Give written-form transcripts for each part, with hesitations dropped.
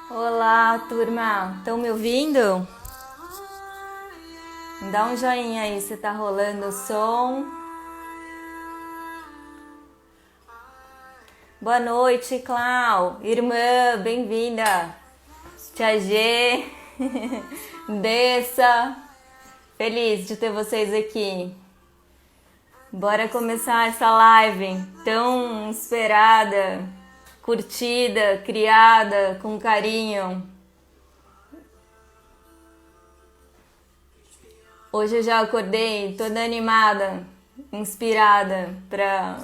Olá, turma! Estão me ouvindo? Dá um joinha aí se tá rolando o som. Boa noite, Clau! Irmã, bem-vinda! Tia G, Dessa, feliz de ter vocês aqui. Bora começar essa live tão esperada, curtida, criada com carinho. Hoje eu já acordei toda animada, inspirada para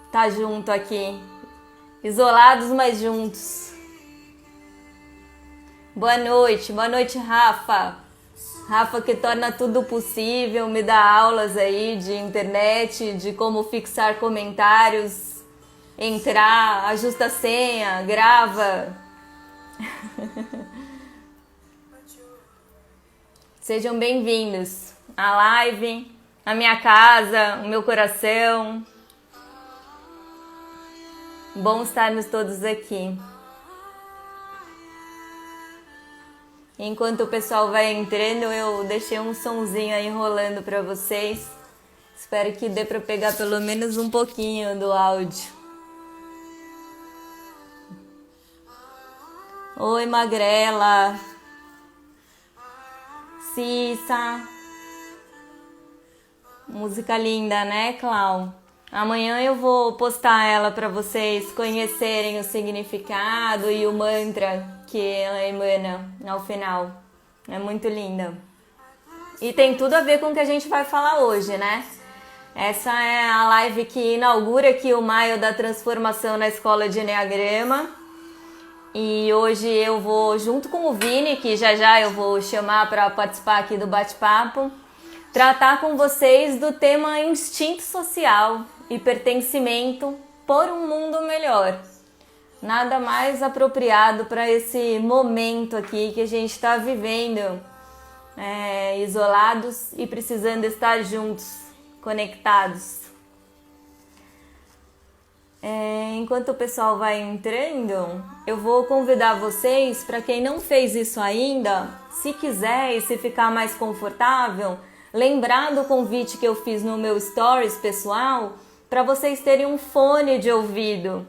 estar junto aqui. Isolados, mas juntos. Boa noite, Rafa. Rafa que torna tudo possível, me dá aulas aí de internet, de como fixar comentários, entrar, ajusta a senha, grava. Sejam bem-vindos à live, à minha casa, o meu coração. Bom estarmos todos aqui. Enquanto o pessoal vai entrando, eu deixei um sonzinho aí rolando para vocês. Espero que dê para pegar pelo menos um pouquinho do áudio. Oi, Magrela. Cissa. Música linda, né, Clau? Amanhã eu vou postar ela para vocês conhecerem o significado e o mantra que ela emana ao final. É muito linda. E tem tudo a ver com o que a gente vai falar hoje, né? Essa é a live que inaugura aqui o Maio da Transformação na Escola de Enneagrama. E hoje eu vou, junto com o Vini, que já eu vou chamar para participar aqui do bate-papo, tratar com vocês do tema instinto social e pertencimento por um mundo melhor. Nada mais apropriado para esse momento aqui que a gente está vivendo, isolados e precisando estar juntos, conectados. Enquanto o pessoal vai entrando, eu vou convidar vocês, para quem não fez isso ainda, se quiser e se ficar mais confortável, lembrar do convite que eu fiz no meu stories pessoal, para vocês terem um fone de ouvido.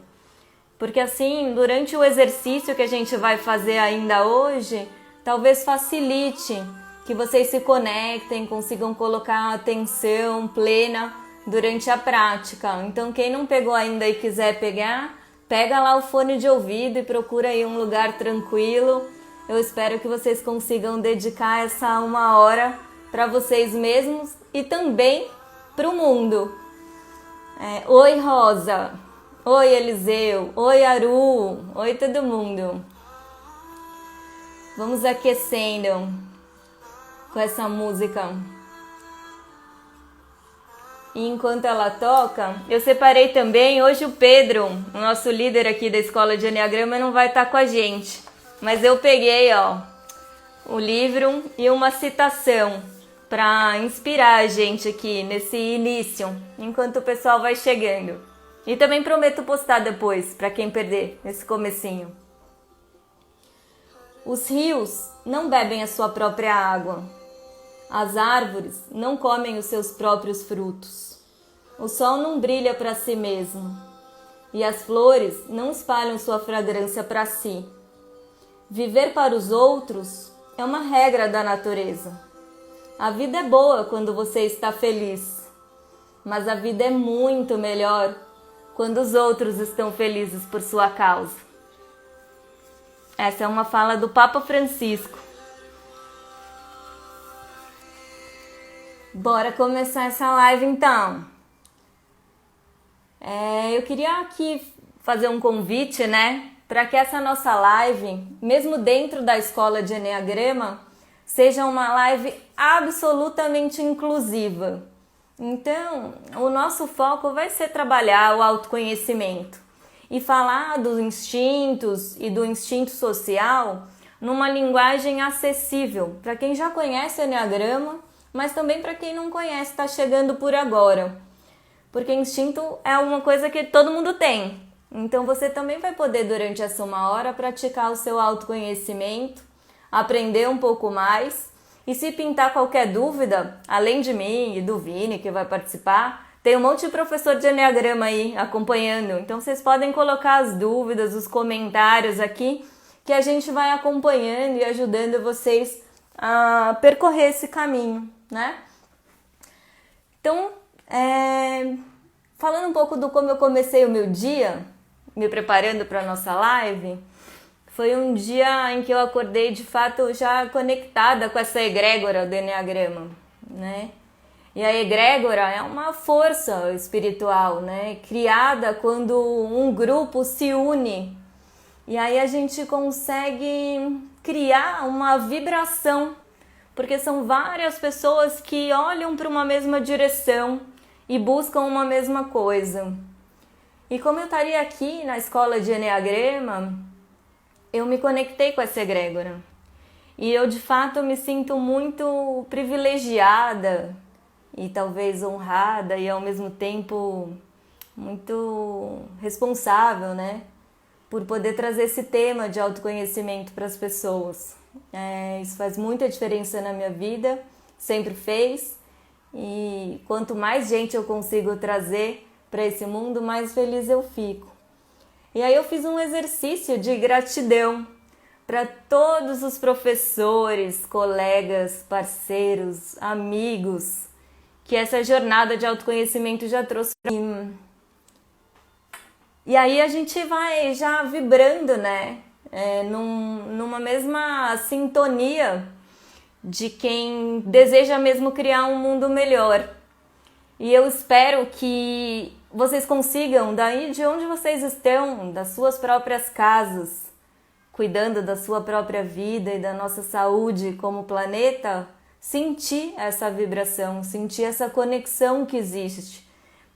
Porque assim, durante o exercício que a gente vai fazer ainda hoje, talvez facilite que vocês se conectem, consigam colocar atenção plena durante a prática. Então quem não pegou ainda e quiser pegar, pega lá o fone de ouvido e procura aí um lugar tranquilo. Eu espero que vocês consigam dedicar essa 1 hora para vocês mesmos e também para o mundo. Oi, Rosa. Oi, Eliseu. Oi, Aru. Oi, todo mundo. Vamos aquecendo com essa música. E enquanto ela toca, eu separei também, hoje o Pedro, o nosso líder aqui da Escola de Enneagrama, não vai estar com a gente. Mas eu peguei, o livro e uma citação para inspirar a gente aqui nesse início, enquanto o pessoal vai chegando. E também prometo postar depois, para quem perder, esse comecinho. Os rios não bebem a sua própria água. As árvores não comem os seus próprios frutos. O sol não brilha para si mesmo. E as flores não espalham sua fragrância para si. Viver para os outros é uma regra da natureza. A vida é boa quando você está feliz, mas a vida é muito melhor quando os outros estão felizes por sua causa. Essa é uma fala do Papa Francisco. Bora começar essa live então. Eu queria aqui fazer um convite, né, para que essa nossa live, mesmo dentro da escola de Enneagrama, seja uma live absolutamente inclusiva. Então, o nosso foco vai ser trabalhar o autoconhecimento e falar dos instintos e do instinto social numa linguagem acessível para quem já conhece o Enneagrama, mas também para quem não conhece, está chegando por agora. Porque instinto é uma coisa que todo mundo tem. Então você também vai poder, durante essa 1 hora, praticar o seu autoconhecimento, aprender um pouco mais. E se pintar qualquer dúvida, além de mim e do Vini, que vai participar, tem um monte de professor de Enneagrama aí acompanhando. Então vocês podem colocar as dúvidas, os comentários aqui, que a gente vai acompanhando e ajudando vocês a percorrer esse caminho, né? Então, falando um pouco do como eu comecei o meu dia, me preparando para a nossa live, foi um dia em que eu acordei de fato já conectada com essa egrégora do Enneagrama, né? E a egrégora é uma força espiritual, né? Criada quando um grupo se une. E aí a gente consegue criar uma vibração, porque são várias pessoas que olham para uma mesma direção e buscam uma mesma coisa. E como eu estaria aqui na escola de Enneagrama, eu me conectei com essa egrégora. E eu, de fato, me sinto muito privilegiada e talvez honrada e, ao mesmo tempo, muito responsável, né? Por poder trazer esse tema de autoconhecimento para as pessoas. Isso faz muita diferença na minha vida, sempre fez. E quanto mais gente eu consigo trazer para esse mundo, mais feliz eu fico. E aí eu fiz um exercício de gratidão para todos os professores, colegas, parceiros, amigos que essa jornada de autoconhecimento já trouxe para mim. E aí a gente vai já vibrando, né? Numa mesma sintonia de quem deseja mesmo criar um mundo melhor. E eu espero que vocês consigam, daí de onde vocês estão, das suas próprias casas, cuidando da sua própria vida e da nossa saúde como planeta, sentir essa vibração, sentir essa conexão que existe.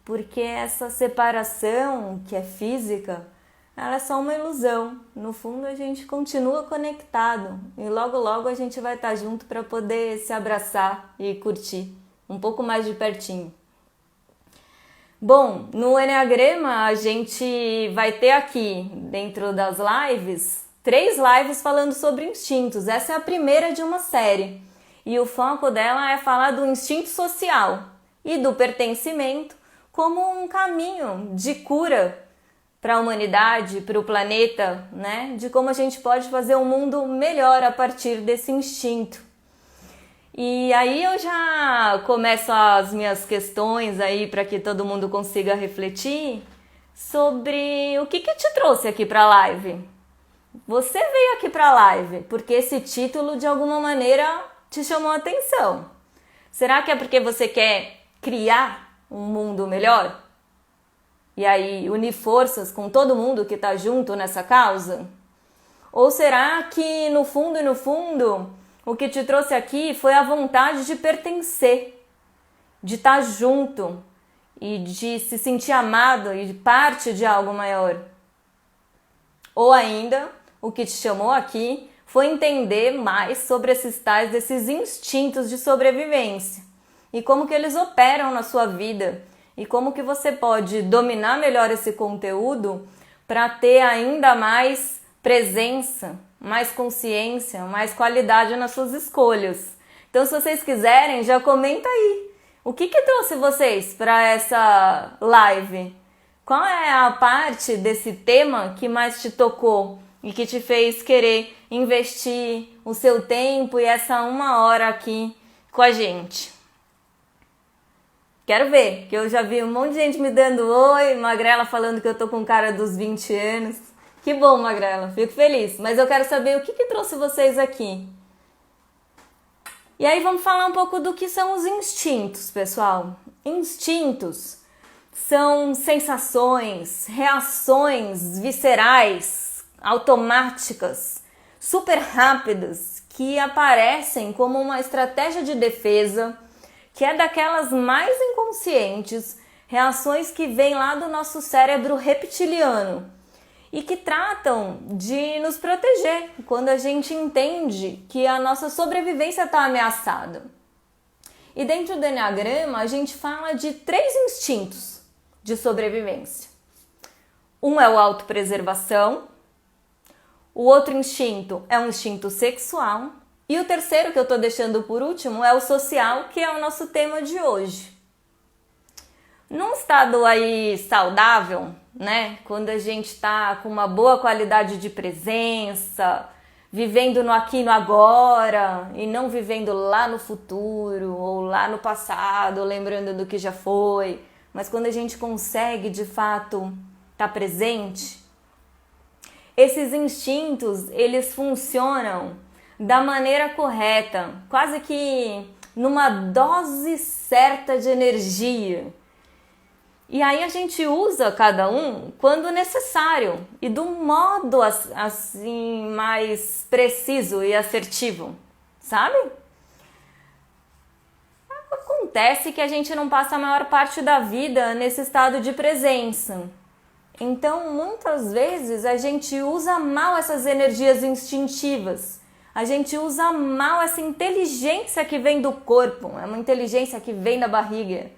Porque essa separação que é física, ela é só uma ilusão. No fundo a gente continua conectado e logo logo a gente vai estar junto para poder se abraçar e curtir um pouco mais de pertinho. Bom, no Enneagrama a gente vai ter aqui, dentro das lives, 3 lives falando sobre instintos. Essa é a primeira de uma série. E o foco dela é falar do instinto social e do pertencimento como um caminho de cura para a humanidade, para o planeta, né? De como a gente pode fazer um mundo melhor a partir desse instinto. E aí eu já começo as minhas questões aí para que todo mundo consiga refletir sobre o que te trouxe aqui para a live. Você veio aqui para a live porque esse título de alguma maneira te chamou a atenção. Será que é porque você quer criar um mundo melhor? E aí unir forças com todo mundo que está junto nessa causa? Ou será que no fundo, o que te trouxe aqui foi a vontade de pertencer, de estar junto e de se sentir amado e parte de algo maior? Ou ainda, o que te chamou aqui foi entender mais sobre desses instintos de sobrevivência e como que eles operam na sua vida e como que você pode dominar melhor esse conteúdo para ter ainda mais presença, mais consciência, mais qualidade nas suas escolhas. Então, se vocês quiserem, já comenta aí. O que trouxe vocês para essa live? Qual é a parte desse tema que mais te tocou e que te fez querer investir o seu tempo e essa 1 hora aqui com a gente? Quero ver, que eu já vi um monte de gente me dando oi, Magrela falando que eu tô com cara dos 20 anos. Que bom, Magrela, fico feliz. Mas eu quero saber o que trouxe vocês aqui. E aí vamos falar um pouco do que são os instintos, pessoal. Instintos são sensações, reações viscerais, automáticas, super rápidas que aparecem como uma estratégia de defesa, que é daquelas mais inconscientes, reações que vêm lá do nosso cérebro reptiliano e que tratam de nos proteger quando a gente entende que a nossa sobrevivência está ameaçada. E dentro do Eneagrama a gente fala de 3 instintos de sobrevivência. Um é o autopreservação, o outro instinto é um instinto sexual e o terceiro, que eu estou deixando por último, é o social, que é o nosso tema de hoje. Num estado aí saudável, né? Quando a gente está com uma boa qualidade de presença, vivendo no aqui e no agora e não vivendo lá no futuro ou lá no passado, lembrando do que já foi, mas quando a gente consegue de fato estar presente, esses instintos, eles funcionam da maneira correta, quase que numa dose certa de energia. E aí a gente usa cada um quando necessário e do modo assim mais preciso e assertivo, sabe? Acontece que a gente não passa a maior parte da vida nesse estado de presença. Então, muitas vezes a gente usa mal essas energias instintivas. A gente usa mal essa inteligência que vem do corpo, é uma inteligência que vem da barriga.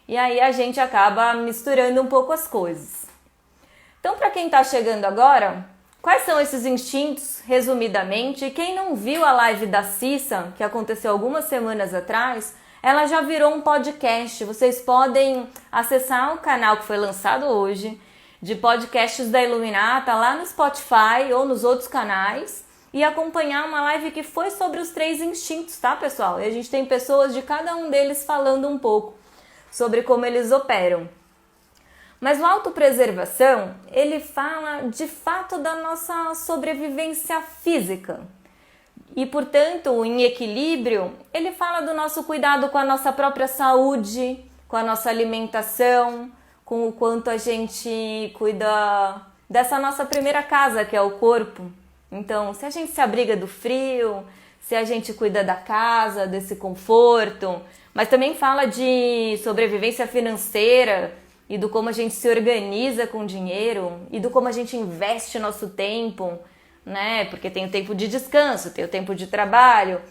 E aí a gente acaba misturando um pouco as coisas. Então, para quem está chegando agora, quais são esses instintos, resumidamente? E quem não viu a live da Cissa, que aconteceu algumas semanas atrás, ela já virou um podcast. Vocês podem acessar o canal que foi lançado hoje, de podcasts da Iluminata, lá no Spotify ou nos outros canais, e acompanhar uma live que foi sobre os 3 instintos, tá, pessoal? E a gente tem pessoas de cada um deles falando um pouco sobre como eles operam. Mas o autopreservação, ele fala de fato da nossa sobrevivência física. E, portanto, em equilíbrio, ele fala do nosso cuidado com a nossa própria saúde, com a nossa alimentação, com o quanto a gente cuida dessa nossa primeira casa, que é o corpo. Então, se a gente se abriga do frio, se a gente cuida da casa, desse conforto, mas também fala de sobrevivência financeira e do como a gente se organiza com dinheiro e do como a gente investe nosso tempo, né? Porque tem o tempo de descanso, tem o tempo de trabalho.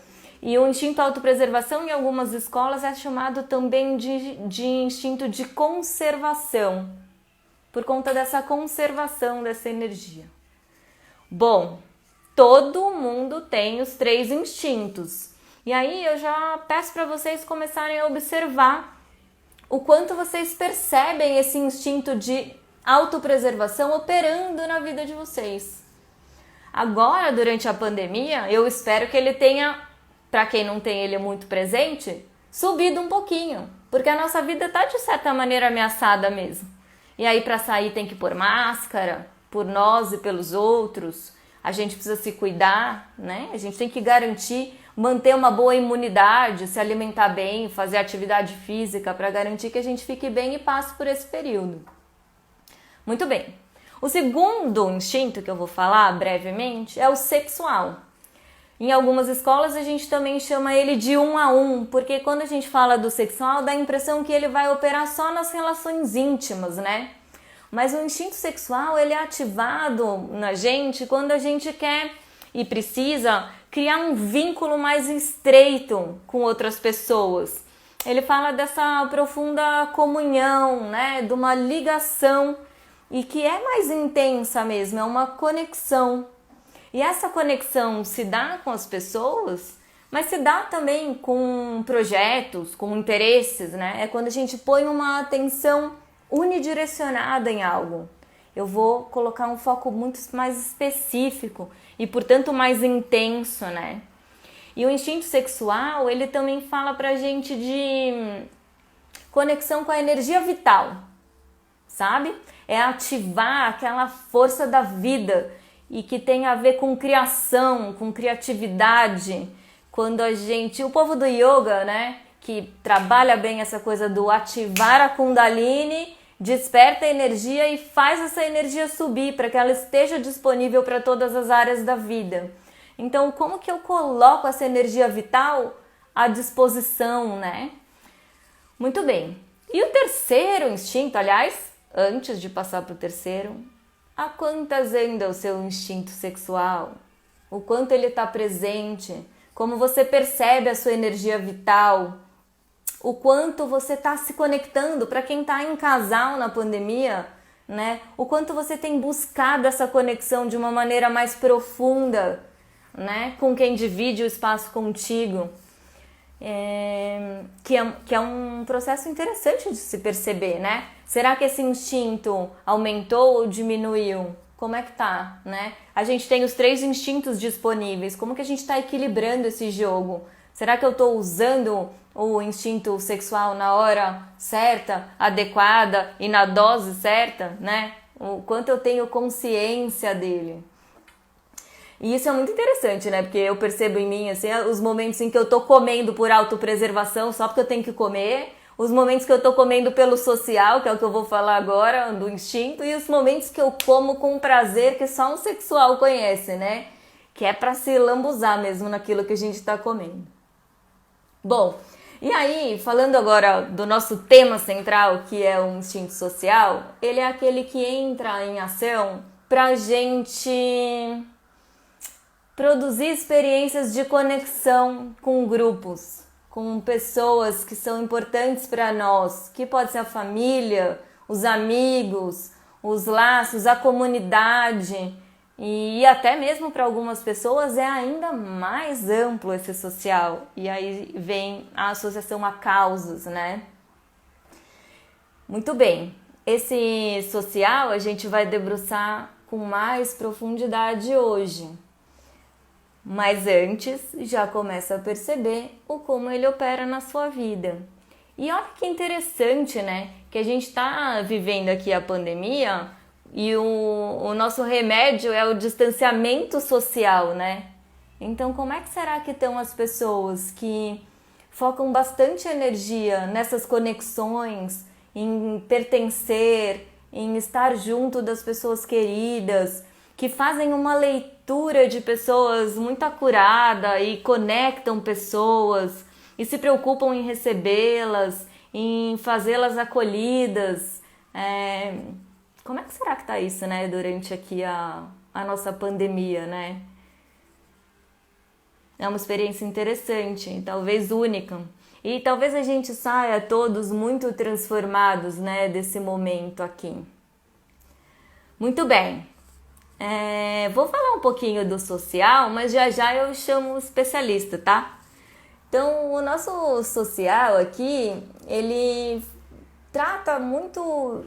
E o instinto autopreservação em algumas escolas é chamado também de instinto de conservação, por conta dessa conservação dessa energia. Bom, todo mundo tem os 3 instintos. E aí eu já peço para vocês começarem a observar o quanto vocês percebem esse instinto de autopreservação operando na vida de vocês. Agora, durante a pandemia, eu espero que ele tenha, para quem não tem ele muito presente, subido um pouquinho, porque a nossa vida está de certa maneira ameaçada mesmo. E aí para sair tem que pôr máscara, por nós e pelos outros. A gente precisa se cuidar, né? A gente tem que garantir, manter uma boa imunidade, se alimentar bem, fazer atividade física para garantir que a gente fique bem e passe por esse período. Muito bem. O segundo instinto que eu vou falar brevemente é o sexual. Em algumas escolas a gente também chama ele de 1 a 1, porque quando a gente fala do sexual dá a impressão que ele vai operar só nas relações íntimas, né? Mas o instinto sexual, ele é ativado na gente quando a gente quer e precisa criar um vínculo mais estreito com outras pessoas. Ele fala dessa profunda comunhão, né? De uma ligação e que é mais intensa mesmo, é uma conexão. E essa conexão se dá com as pessoas, mas se dá também com projetos, com interesses, né? É quando a gente põe uma atenção unidirecionada em algo. Eu vou colocar um foco muito mais específico e, portanto, mais intenso, né? E o instinto sexual, ele também fala pra gente de conexão com a energia vital, sabe? É ativar aquela força da vida e que tem a ver com criação, com criatividade. Quando a gente... O povo do yoga, né? Que trabalha bem essa coisa do ativar a Kundalini, desperta a energia e faz essa energia subir para que ela esteja disponível para todas as áreas da vida. Então, como que eu coloco essa energia vital à disposição, né? Muito bem. E o terceiro instinto, aliás, antes de passar para o terceiro, a quantas anda o seu instinto sexual? O quanto ele está presente? Como você percebe a sua energia vital? O quanto você está se conectando, para quem está em casal na pandemia, né? O quanto você tem buscado essa conexão de uma maneira mais profunda, né? Com quem divide o espaço contigo. Que é um processo interessante de se perceber, né? Será que esse instinto aumentou ou diminuiu? Como é que tá, né? A gente tem os 3 instintos disponíveis. Como que a gente está equilibrando esse jogo? Será que eu estou usando o instinto sexual na hora certa, adequada e na dose certa, né? O quanto eu tenho consciência dele. E isso é muito interessante, né? Porque eu percebo em mim, assim, os momentos em que eu tô comendo por autopreservação, só porque eu tenho que comer, os momentos que eu tô comendo pelo social, que é o que eu vou falar agora, do instinto, e os momentos que eu como com prazer que só um sexual conhece, né? Que é pra se lambuzar mesmo naquilo que a gente tá comendo. Bom, e aí, falando agora do nosso tema central, que é o instinto social, ele é aquele que entra em ação pra gente produzir experiências de conexão com grupos, com pessoas que são importantes para nós, que pode ser a família, os amigos, os laços, a comunidade, e até mesmo para algumas pessoas é ainda mais amplo esse social. E aí vem a associação a causas, né? Muito bem, esse social a gente vai debruçar com mais profundidade hoje. Mas antes, já começa a perceber o como ele opera na sua vida. E olha que interessante, né? Que a gente está vivendo aqui a pandemia e o nosso remédio é o distanciamento social, né? Então, como é que será que estão as pessoas que focam bastante energia nessas conexões, em pertencer, em estar junto das pessoas queridas, que fazem uma leitura de pessoas muito acurada e conectam pessoas e se preocupam em recebê-las, em fazê-las acolhidas. Como é que será que tá isso, né, durante aqui a nossa pandemia, né? É uma experiência interessante, talvez única. E talvez a gente saia todos muito transformados, né, desse momento aqui. Muito bem. Vou falar um pouquinho do social, mas já já eu chamo o especialista, tá? Então, o nosso social aqui, ele trata muito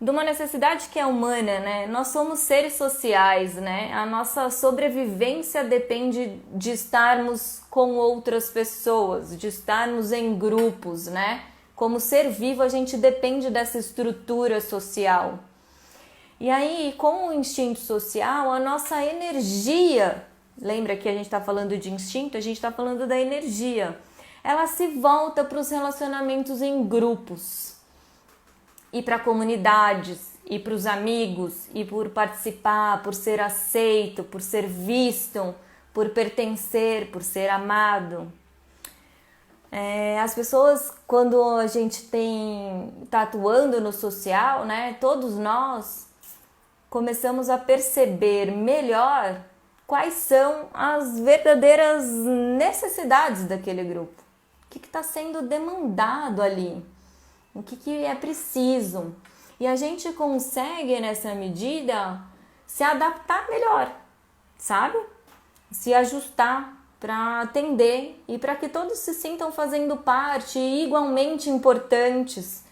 de uma necessidade que é humana, né? Nós somos seres sociais, né? A nossa sobrevivência depende de estarmos com outras pessoas, de estarmos em grupos, né? Como ser vivo, a gente depende dessa estrutura social. E aí, com o instinto social, a nossa energia, lembra que a gente está falando de instinto, a gente está falando da energia, ela se volta para os relacionamentos em grupos, e para comunidades, e para os amigos, e por participar, por ser aceito, por ser visto, por pertencer, por ser amado. As pessoas, quando a gente está atuando no social, né, todos nós começamos a perceber melhor quais são as verdadeiras necessidades daquele grupo. O que está sendo demandado ali? O que é preciso? E a gente consegue, nessa medida, se adaptar melhor, sabe? Se ajustar para atender e para que todos se sintam fazendo parte e igualmente importantes.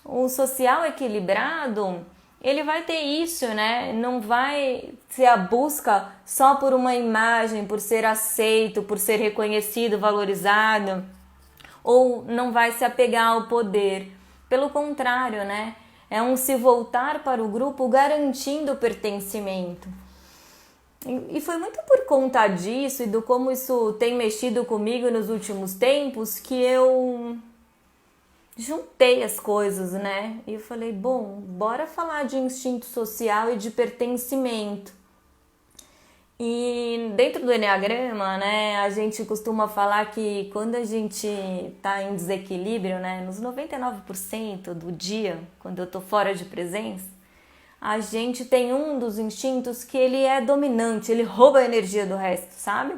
O social equilibrado, ele vai ter isso, né? Não vai ser a busca só por uma imagem, por ser aceito, por ser reconhecido, valorizado, ou não vai se apegar ao poder. Pelo contrário, né? É um se voltar para o grupo garantindo o pertencimento. E foi muito por conta disso e do como isso tem mexido comigo nos últimos tempos que eu juntei as coisas, né? E eu falei, bom, bora falar de instinto social e de pertencimento. E dentro do Enneagrama, né, a gente costuma falar que quando a gente está em desequilíbrio, né, nos 99% do dia, quando eu tô fora de presença, a gente tem um dos instintos que ele é dominante, ele rouba a energia do resto, sabe?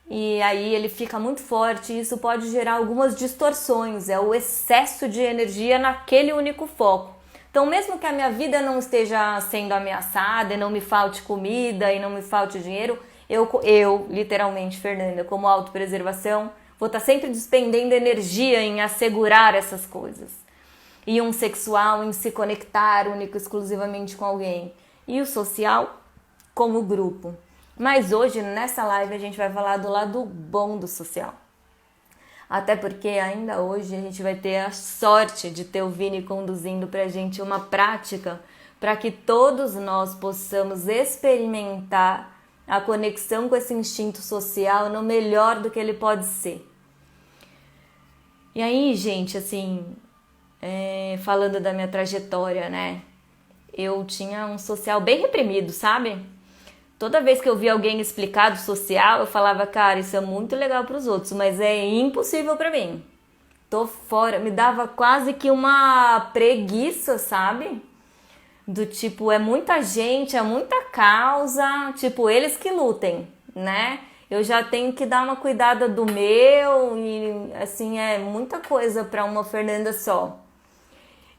E aí ele fica muito forte e isso pode gerar algumas distorções, é o excesso de energia naquele único foco. Então, mesmo que a minha vida não esteja sendo ameaçada e não me falte comida e não me falte dinheiro, eu literalmente, Fernanda, como autopreservação, vou estar sempre despendendo energia em assegurar essas coisas. E um sexual em se conectar único exclusivamente com alguém. E o social como grupo. Mas hoje, nessa live, a gente vai falar do lado bom do social. Até porque ainda hoje a gente vai ter a sorte de ter o Vini conduzindo pra gente uma prática para que todos nós possamos experimentar a conexão com esse instinto social no melhor do que ele pode ser. E aí, gente, assim, falando da minha trajetória, né? Eu tinha um social bem reprimido, sabe? Toda vez que eu via alguém explicar do social, eu falava, cara, isso é muito legal para os outros, mas é impossível para mim. Tô fora, me dava quase que uma preguiça, sabe? Do tipo, é muita gente, é muita causa, tipo, eles que lutem, né? Eu já tenho que dar uma cuidada do meu e, assim, é muita coisa para uma Fernanda só.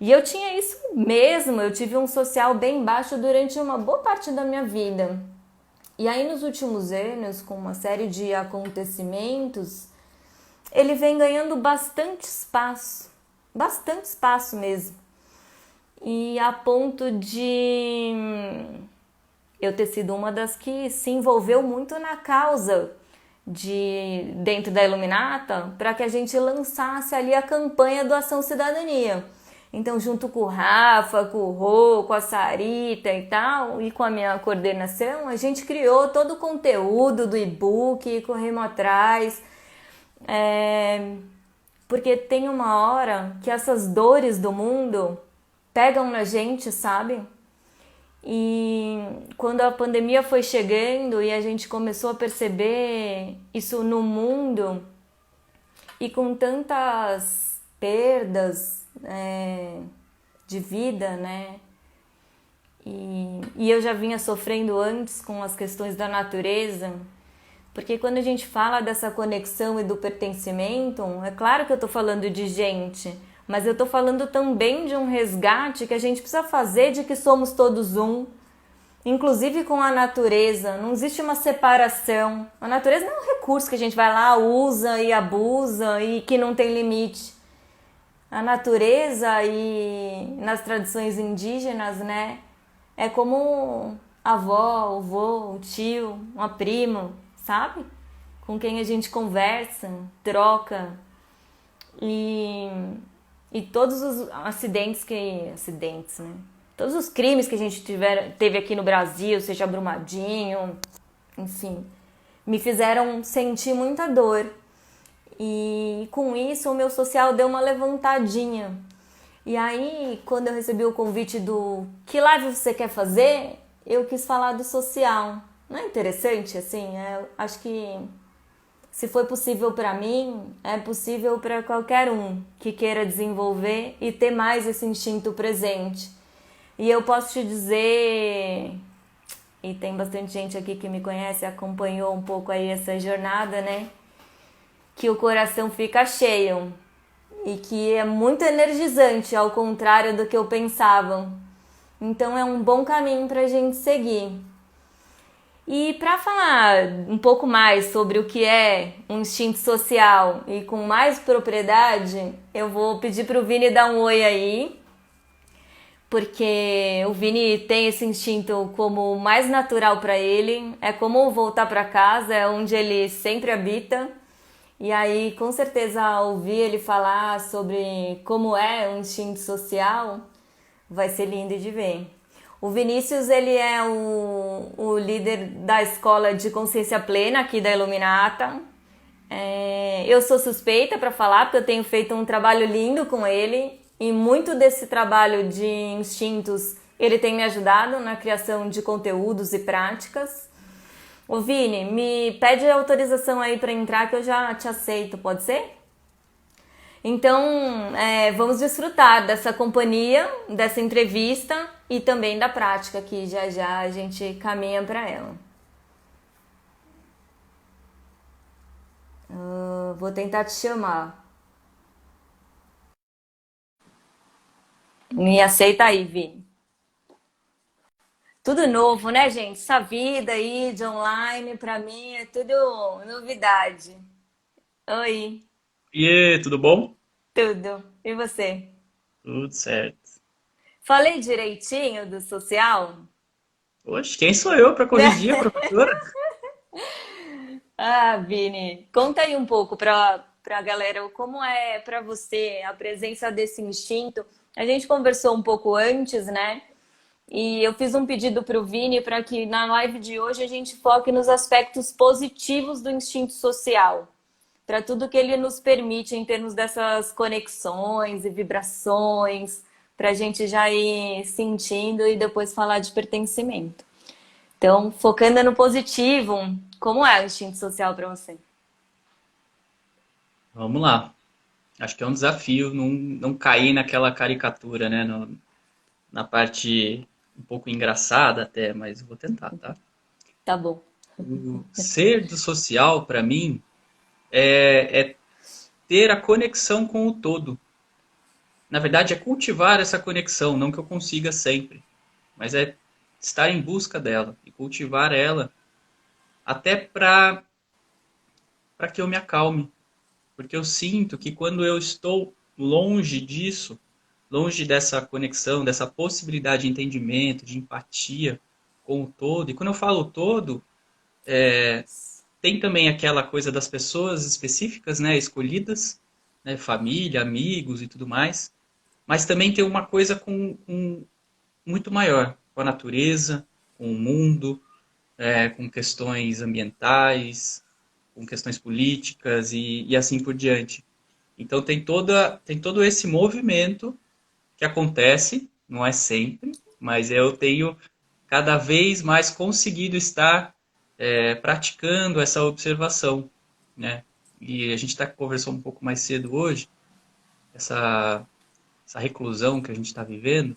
E eu tinha isso mesmo, eu tive um social bem baixo durante uma boa parte da minha vida. E aí nos últimos anos, com uma série de acontecimentos, ele vem ganhando bastante espaço mesmo. E a ponto de eu ter sido uma das que se envolveu muito na causa dentro da Iluminata para que a gente lançasse ali a campanha do Ação Cidadania. Então, junto com o Rafa, com o Rô, com a Sarita e tal, e com a minha coordenação, a gente criou todo o conteúdo do e-book, corremos atrás, porque tem uma hora que essas dores do mundo pegam na gente, sabe? E quando a pandemia foi chegando e a gente começou a perceber isso no mundo, e com tantas perdas de vida, né? E eu já vinha sofrendo antes com as questões da natureza, porque quando a gente fala dessa conexão e do pertencimento, é claro que eu tô falando de gente, mas eu tô falando também de um resgate que a gente precisa fazer de que somos todos um, inclusive com a natureza. Não existe uma separação. A natureza não é um recurso que a gente vai lá, usa e abusa e que não tem limite. A natureza, e nas tradições indígenas, né, é como a avó, o vô, o tio, uma prima, sabe? Com quem a gente conversa, troca. E todos os acidentes, né? Todos os crimes que a gente teve aqui no Brasil, seja Brumadinho, enfim, me fizeram sentir muita dor. E com isso o meu social deu uma levantadinha. E aí, quando eu recebi o convite do que live você quer fazer, eu quis falar do social. Não é interessante, assim? Acho que se foi possível para mim, é possível para qualquer um que queira desenvolver e ter mais esse instinto presente. E eu posso te dizer, e tem bastante gente aqui que me conhece, acompanhou um pouco aí essa jornada, né? Que o coração fica cheio e que é muito energizante, ao contrário do que eu pensava. Então é um bom caminho para a gente seguir. E para falar um pouco mais sobre o que é um instinto social e com mais propriedade, eu vou pedir para o Vini dar um oi aí, porque o Vini tem esse instinto como o mais natural para ele, é como voltar para casa, é onde ele sempre habita. E aí, com certeza, ao ouvir ele falar sobre como é um instinto social, vai ser lindo de ver. O Vinícius, ele é o líder da escola de consciência plena aqui da Iluminata. Eu sou suspeita para falar, porque eu tenho feito um trabalho lindo com ele. E muito desse trabalho de instintos, ele tem me ajudado na criação de conteúdos e práticas. Ô Vini, me pede autorização aí para entrar que eu já te aceito, pode ser? Então, vamos desfrutar dessa companhia, dessa entrevista e também da prática, que já já a gente caminha para ela. Vou tentar te chamar. Me aceita aí, Vini. Tudo novo, né, gente? Essa vida aí de online, para mim, é tudo novidade. Oi, E aí, tudo bom? tudo. E você? Tudo certo. Falei direitinho do social? Oxe, quem sou eu para corrigir a professora? Ah, Vini, conta aí um pouco para a galera como é para você a presença desse instinto. A gente conversou um pouco antes, né? E eu fiz um pedido para o Vini para que na live de hoje a gente foque nos aspectos positivos do instinto social, para tudo que ele nos permite em termos dessas conexões e vibrações, para a gente já ir sentindo e depois falar de pertencimento. Então, focando no positivo, como é o instinto social para você? Vamos lá. Acho que é um desafio não cair naquela caricatura, né? Na parte um pouco engraçada até, mas eu vou tentar, tá? Tá bom. O ser do social, para mim, é ter a conexão com o todo. Na verdade, é cultivar essa conexão, não que eu consiga sempre, mas é estar em busca dela e cultivar ela até para que eu me acalme. Porque eu sinto que quando eu estou longe disso, longe dessa conexão, dessa possibilidade de entendimento, de empatia com o todo, e quando eu falo todo, tem também aquela coisa das pessoas específicas, né, escolhidas, né, família, amigos e tudo mais, mas também tem uma coisa com muito maior, com a natureza, com o mundo, com questões ambientais, com questões políticas e assim por diante. Então tem todo esse movimento que acontece, não é sempre, mas eu tenho cada vez mais conseguido estar praticando essa observação, né? E a gente conversou um pouco mais cedo hoje, essa, essa reclusão que a gente está vivendo,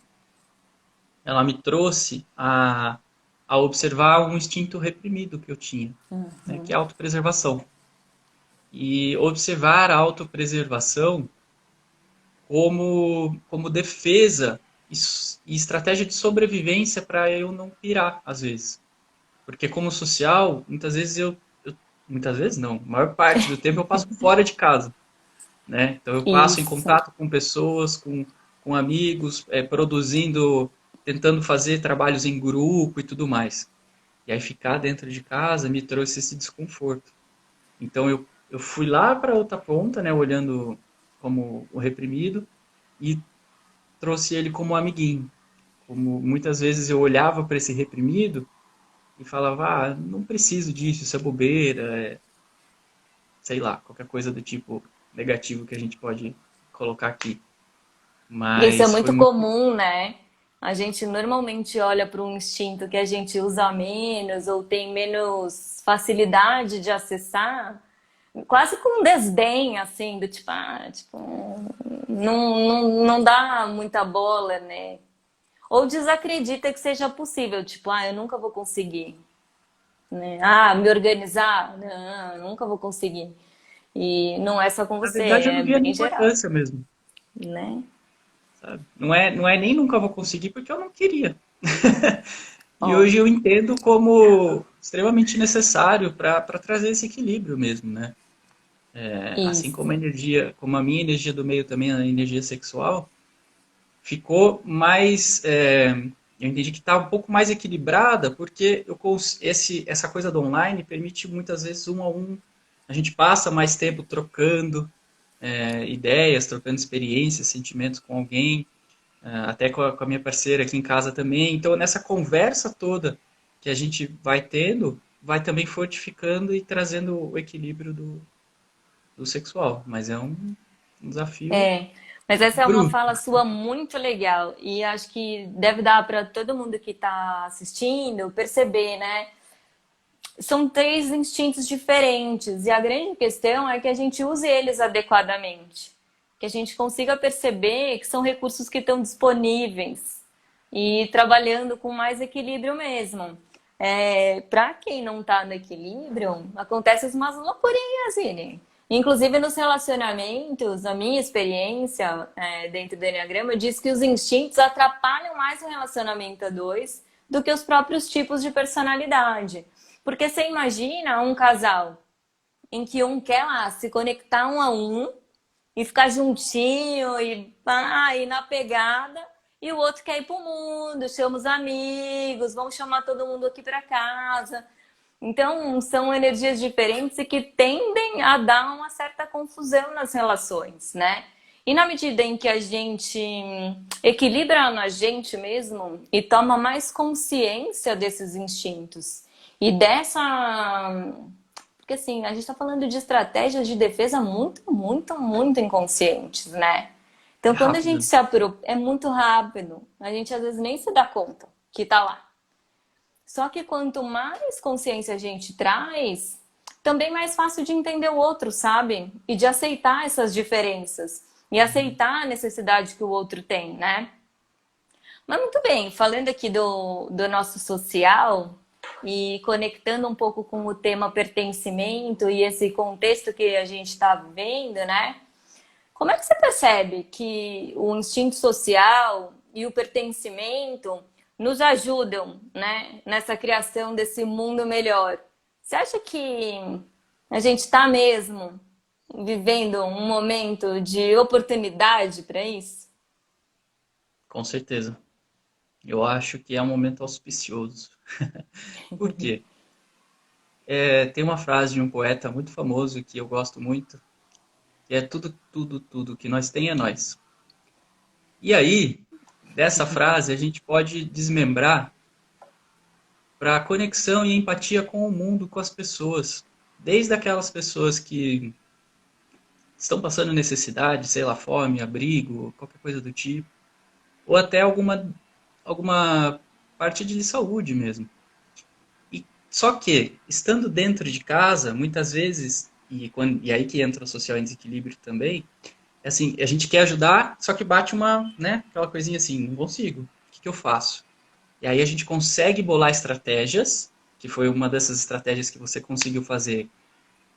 ela me trouxe a observar um instinto reprimido que eu tinha, né? Que é a autopreservação. E observar a autopreservação como defesa e estratégia de sobrevivência para eu não pirar, às vezes. Porque como social, muitas vezes muitas vezes não, a maior parte do tempo eu passo fora de casa, né? Então eu passo em Isso. contato com pessoas, com amigos, produzindo, tentando fazer trabalhos em grupo e tudo mais. E aí ficar dentro de casa me trouxe esse desconforto. Então eu fui lá para outra ponta, né, olhando como o reprimido, e trouxe ele como amiguinho. Como muitas vezes eu olhava para esse reprimido e falava, ah, não preciso disso, isso é bobeira, sei lá, qualquer coisa do tipo negativo que a gente pode colocar aqui. Isso é Mas foi muito muito. comum, né? A gente normalmente olha para um instinto que a gente usa menos ou tem menos facilidade de acessar, quase com um desdém, assim, do tipo, não dá muita bola, né? Ou desacredita que seja possível, tipo, eu nunca vou conseguir, né? Ah, me organizar? Não, nunca vou conseguir. E não é só com Na você, verdade, eu é não via nem bem geral, importância mesmo, né? sabe? Não é nem nunca vou conseguir porque eu não queria. E Ó, hoje eu entendo como extremamente necessário para trazer esse equilíbrio mesmo, né? Assim como isso. a energia, como a minha energia do meio também, a energia sexual, ficou mais. Eu entendi que está um pouco mais equilibrada, porque essa coisa do online permite muitas vezes um a um. A gente passa mais tempo trocando ideias, trocando experiências, sentimentos com alguém, até com a minha parceira aqui em casa também. Então, nessa conversa toda que a gente vai tendo, vai também fortificando e trazendo o equilíbrio do sexual. Mas é um desafio É, mas essa é uma bruto. fala sua muito legal e acho que deve dar para todo mundo que está assistindo perceber, né? São três instintos diferentes e a grande questão é que a gente use eles adequadamente, que a gente consiga perceber que são recursos que estão disponíveis e trabalhando com mais equilíbrio mesmo. Para quem não está no equilíbrio, acontecem umas loucurinhas, Ine. Inclusive nos relacionamentos, a minha experiência dentro do Enneagrama diz que os instintos atrapalham mais o relacionamento a dois do que os próprios tipos de personalidade. Porque você imagina um casal em que um quer lá se conectar um a um e ficar juntinho e na pegada, e o outro quer ir pro mundo, chama os amigos, vamos chamar todo mundo aqui para casa. Então, são energias diferentes e que tendem a dar uma certa confusão nas relações, né? E na medida em que a gente equilibra na gente mesmo e toma mais consciência desses instintos e dessa. Porque assim, a gente está falando de estratégias de defesa muito, muito, muito inconscientes, né? É Então, quando a gente rápido. se apropria, é muito rápido. A gente às vezes nem se dá conta que tá lá. Só que quanto mais consciência a gente traz, também mais fácil de entender o outro, sabe? E de aceitar essas diferenças. E Uhum. aceitar a necessidade que o outro tem, né? Mas muito bem, falando aqui do nosso social e conectando um pouco com o tema pertencimento e esse contexto que a gente está vivendo, né? Como é que você percebe que o instinto social e o pertencimento nos ajudam, né, nessa criação desse mundo melhor? Você acha que a gente está mesmo vivendo um momento de oportunidade para isso? Com certeza. Eu acho que é um momento auspicioso. Por quê? Tem uma frase de um poeta muito famoso que eu gosto muito, que é tudo, tudo, tudo que nós tem é nós. E aí, dessa frase, a gente pode desmembrar para a conexão e empatia com o mundo, com as pessoas. Desde aquelas pessoas que estão passando necessidade, sei lá, fome, abrigo, qualquer coisa do tipo, ou até alguma parte de saúde mesmo. Só que, estando dentro de casa, muitas vezes, e aí que entra o social em desequilíbrio também, é assim, a gente quer ajudar, só que bate aquela coisinha assim, não consigo, o que eu faço? E aí a gente consegue bolar estratégias, que foi uma dessas estratégias que você conseguiu fazer,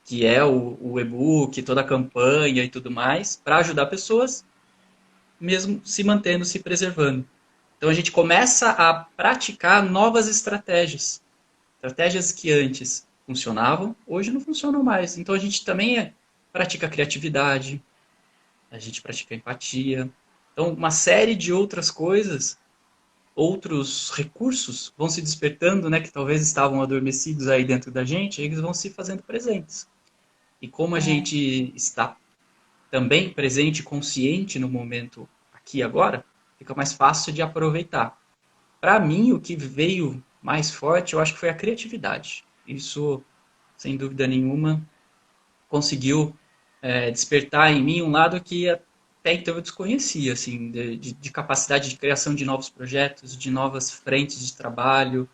que é o e-book, toda a campanha e tudo mais, para ajudar pessoas, mesmo se mantendo, se preservando. Então a gente começa a praticar novas estratégias. Estratégias que antes funcionavam, hoje não funcionam mais. Então a gente também pratica criatividade, a gente pratica empatia. Então, uma série de outras coisas, outros recursos vão se despertando, né, que talvez estavam adormecidos aí dentro da gente, eles vão se fazendo presentes. E como a gente está também presente, consciente no momento aqui e agora, fica mais fácil de aproveitar. Para mim, o que veio mais forte, eu acho que foi a criatividade. Isso, sem dúvida nenhuma, conseguiu despertar em mim um lado que até então eu desconhecia, assim, de capacidade de criação de novos projetos, de novas frentes de trabalho.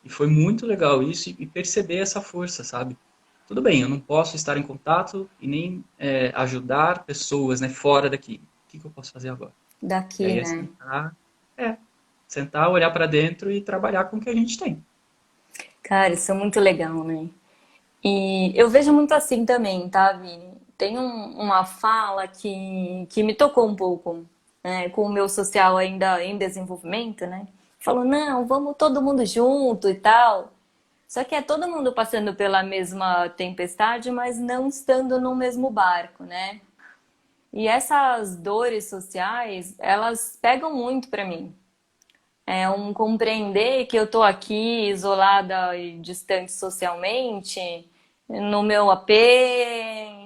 E foi muito legal isso e perceber essa força, sabe? Tudo bem, eu não posso estar em contato e nem ajudar pessoas, né, fora daqui. O que eu posso fazer agora? E Daqui, aí né? é, sentar, olhar para dentro e trabalhar com o que a gente tem. Cara, isso é muito legal, né? E eu vejo muito assim também, tá, Vini? Tem uma fala que me tocou um pouco, né? Com o meu social ainda em desenvolvimento, né? Falou, não, vamos todo mundo junto e tal. Só que é todo mundo passando pela mesma tempestade, mas não estando no mesmo barco, né? E essas dores sociais, elas pegam muito pra mim. É um compreender que eu tô aqui isolada e distante socialmente, no meu AP,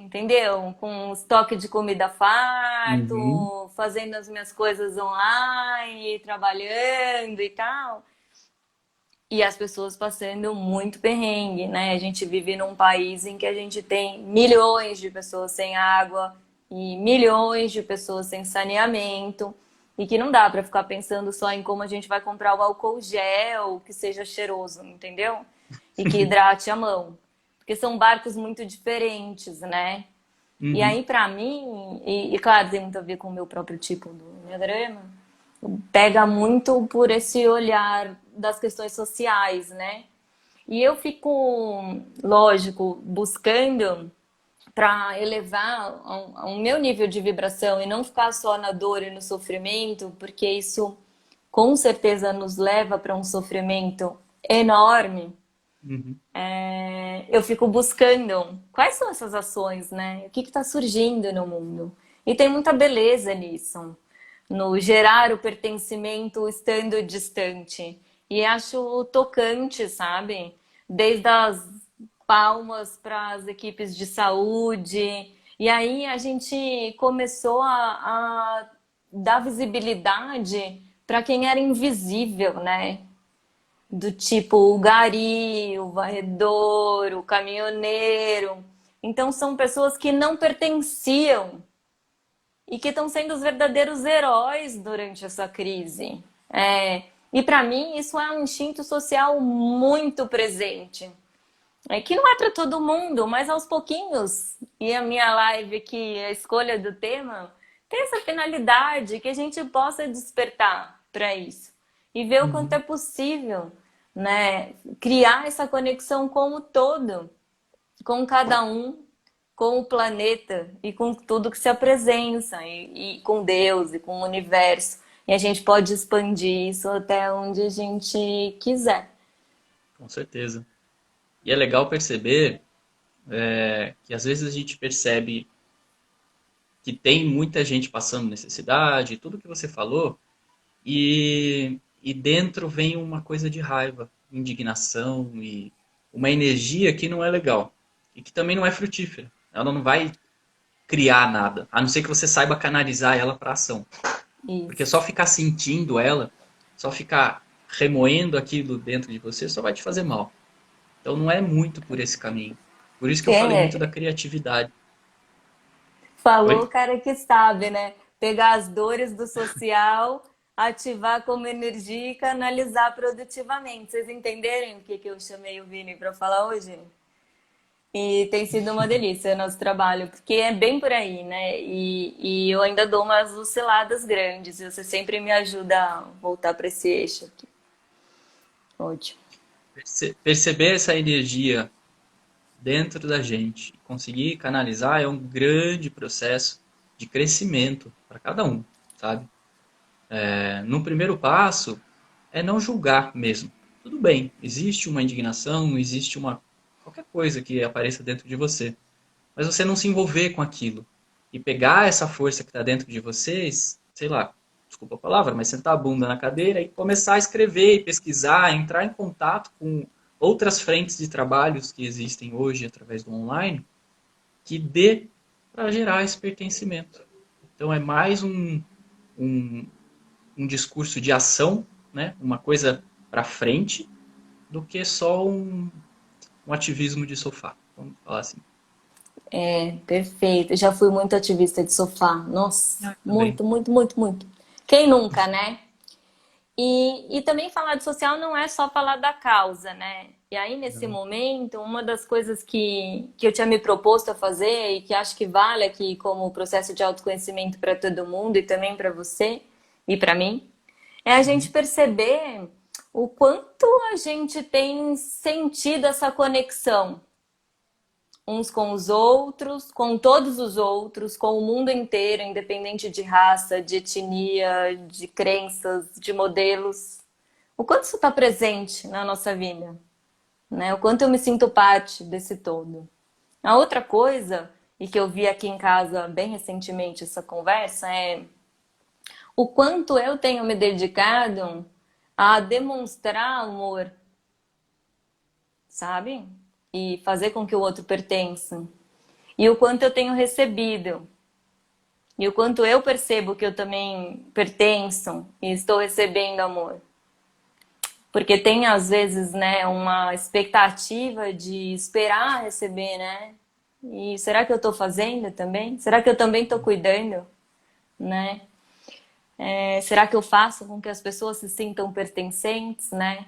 entendeu? Com estoque de comida Uhum. farto, fazendo as minhas coisas online, trabalhando e tal. E as pessoas passando muito perrengue, né? A gente vive num país em que a gente tem milhões de pessoas sem água e milhões de pessoas sem saneamento e que não dá para ficar pensando só em como a gente vai comprar o álcool gel que seja cheiroso, entendeu? e que hidrate a mão. Porque são barcos muito diferentes, né? E Uhum. aí, pra mim, claro, tem muito a ver com o meu próprio tipo do Enneagrama, pega muito por esse olhar das questões sociais, né? E eu fico, lógico, buscando para elevar ao meu nível de vibração e não ficar só na dor e no sofrimento, porque isso com certeza nos leva para um sofrimento enorme. Uhum. Eu fico buscando quais são essas ações, né? O que está surgindo no mundo? E tem muita beleza nisso, no gerar o pertencimento estando distante. E acho tocante, sabe? Desde as palmas para as equipes de saúde. E aí a gente começou a dar visibilidade para quem era invisível, né? Do tipo o gari, o varredor, o caminhoneiro. Então são pessoas que não pertenciam e que estão sendo os verdadeiros heróis durante essa crise. E para mim isso é um instinto social muito presente. É que não é para todo mundo, mas aos pouquinhos. E a minha live aqui, a escolha do tema, tem essa finalidade que a gente possa despertar para isso e ver o quanto é Uhum. possível, né? Criar essa conexão com o todo, com cada um, com o planeta e com tudo que se apresenta, e com Deus e com o universo. E a gente pode expandir isso até onde a gente quiser. Com certeza. E é legal perceber que às vezes a gente percebe que tem muita gente passando necessidade, tudo que você falou, e dentro vem uma coisa de raiva, indignação e uma energia que não é legal e que também não é frutífera. Ela não vai criar nada, a não ser que você saiba canalizar ela para ação. Porque Isso. só ficar sentindo ela, só ficar remoendo aquilo dentro de você, só vai te fazer mal. Então não é muito por esse caminho. Por isso que eu falei muito da É, criatividade. falou o Oi? cara que sabe, né? Pegar as dores do social, ativar como energia e canalizar produtivamente. Vocês entenderem o que, que eu chamei o Vini para falar hoje? E tem sido uma delícia o nosso trabalho, porque é bem por aí, né? E eu ainda dou umas osciladas grandes, e você sempre me ajuda a voltar para esse eixo aqui. Ótimo. Perceber essa energia dentro da gente, conseguir canalizar é um grande processo de crescimento para cada um, sabe? No primeiro passo é não julgar mesmo. Tudo bem, existe uma indignação, existe uma qualquer coisa que apareça dentro de você, mas você não se envolver com aquilo e pegar essa força que está dentro de vocês, sei lá, desculpa a palavra, mas sentar a bunda na cadeira e começar a escrever e pesquisar, entrar em contato com outras frentes de trabalhos que existem hoje através do online, que dê para gerar esse pertencimento. Então é mais um, um discurso de ação, né? Uma coisa para frente, do que só um ativismo de sofá, vamos falar assim. É, perfeito. Eu já fui muito ativista de sofá. Nossa, Ah, também. muito, muito, muito, muito. Quem nunca, né? E também falar de social não é só falar da causa, né? E aí, nesse Não. momento, uma das coisas que eu tinha me proposto a fazer e que acho que vale aqui como processo de autoconhecimento para todo mundo e também para você e para mim, é a gente Uhum. perceber o quanto a gente tem sentido essa conexão uns com os outros, com todos os outros, com o mundo inteiro, independente de raça, de etnia, de crenças, de modelos. O quanto isso está presente na nossa vida, né? O quanto eu me sinto parte desse todo. A outra coisa, e que eu vi aqui em casa bem recentemente essa conversa, é o quanto eu tenho me dedicado a demonstrar amor, sabe? E fazer com que o outro pertença. E o quanto eu tenho recebido. E o quanto eu percebo que eu também pertenço e estou recebendo amor. Porque tem, às vezes, né, uma expectativa de esperar receber, né? E será que eu estou fazendo também? Será que eu também estou cuidando, né? Será que eu faço com que as pessoas se sintam pertencentes, né?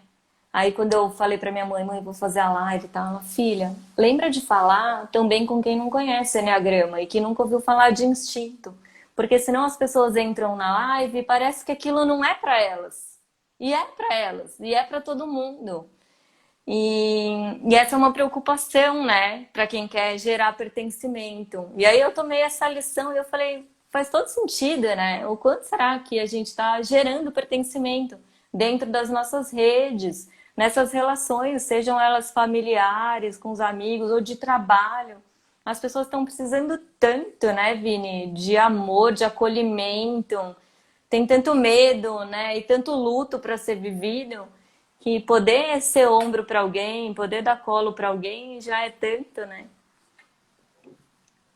Aí quando eu falei pra minha mãe, mãe, vou fazer a live e tal, ela, filha, lembra de falar também com quem não conhece Enneagrama e que nunca ouviu falar de instinto. Porque senão as pessoas entram na live e parece que aquilo não é pra elas. E é pra elas, e é pra todo mundo. E essa é uma preocupação, né, para quem quer gerar pertencimento. E aí eu tomei essa lição e eu falei, faz todo sentido, né? O quanto será que a gente está gerando pertencimento dentro das nossas redes, nessas relações, sejam elas familiares, com os amigos ou de trabalho. As pessoas estão precisando tanto, né, Vini, de amor, de acolhimento. Tem tanto medo, né, e tanto luto para ser vivido que poder ser ombro para alguém, poder dar colo para alguém já é tanto, né?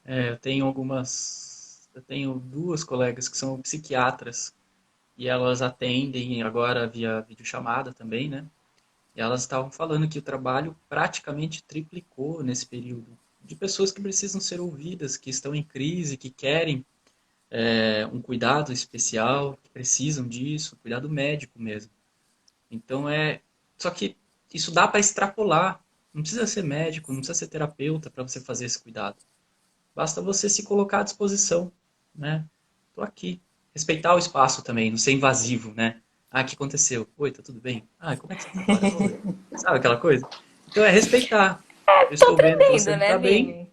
Eu tenho eu tenho duas colegas que são psiquiatras e elas atendem agora via videochamada também, né? E elas estavam falando que o trabalho praticamente triplicou nesse período, de pessoas que precisam ser ouvidas, que estão em crise, que querem um cuidado especial, que precisam disso, cuidado médico mesmo. Então só que isso dá para extrapolar. Não precisa ser médico, não precisa ser terapeuta para você fazer esse cuidado. Basta você se colocar à disposição, né? Tô aqui. Respeitar o espaço também, não ser invasivo, né? Ah, o que aconteceu? Oi, tá tudo bem? Ah, como é que você tá agora? Oi. Sabe aquela coisa? Então é respeitar. Eu Tô estou vendo que você aprendendo, não né, tá bem. Vini?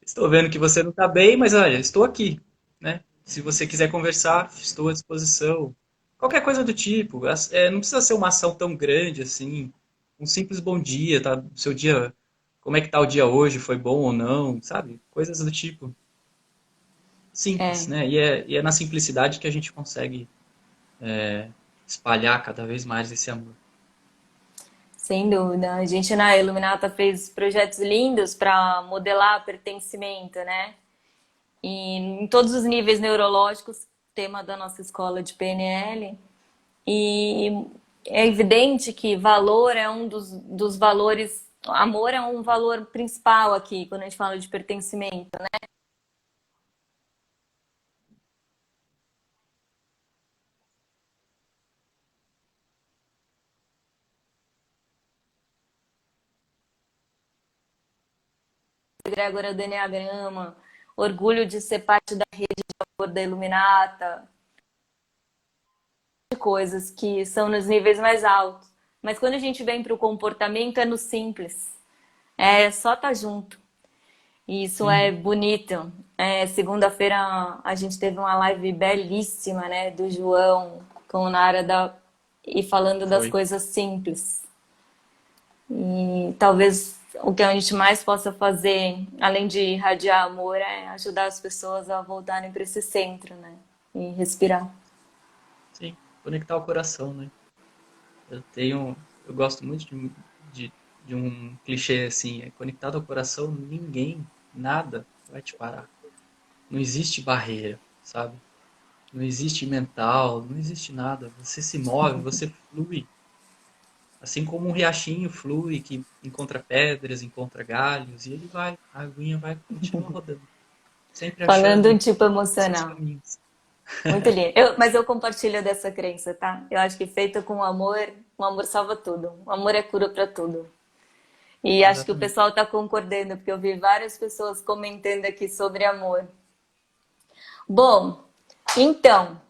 Estou vendo que você não tá bem, mas olha, estou aqui, né? Se você quiser conversar, estou à disposição. Qualquer coisa do tipo. Não precisa ser uma ação tão grande assim. Um simples bom dia, tá? Seu dia, como é que tá o dia hoje? Foi bom ou não? Sabe? Coisas do tipo. Simples, É, né? E é na simplicidade que a gente consegue espalhar cada vez mais esse amor. sem dúvida. A gente na Iluminata fez projetos lindos para modelar pertencimento, né? E em todos os níveis neurológicos, tema da nossa escola de PNL. E é evidente que valor é um dos valores, amor é um valor principal aqui, quando a gente fala de pertencimento, né? Egrégora do Enneagrama, orgulho de ser parte da rede de amor da Iluminata, de coisas que são nos níveis mais altos. Mas quando a gente vem para o comportamento, é no simples. É só estar junto. E isso é Uhum. bonito. Segunda-feira a gente teve uma live belíssima, né, do João com o Narada e falando das Foi. coisas simples. E talvez o que a gente mais possa fazer, além de irradiar amor, é ajudar as pessoas a voltarem para esse centro, né? E respirar. Sim, conectar o coração, né? Eu gosto muito de um clichê assim, é conectado ao coração, ninguém, nada vai te parar. Não existe barreira, sabe? Não existe mental, não existe nada. Você se move, você flui. Assim como um riachinho flui, que encontra pedras, encontra galhos, e ele vai, a aguinha vai, continua rodando, sempre Falando um achando tipo seus emocional. caminhos. Muito lindo. Mas eu compartilho dessa crença, tá? Eu acho que feito com amor, o amor salva tudo. O amor é cura para tudo. E acho que o Exatamente. pessoal está concordando, porque eu vi várias pessoas comentando aqui sobre amor. Bom, então,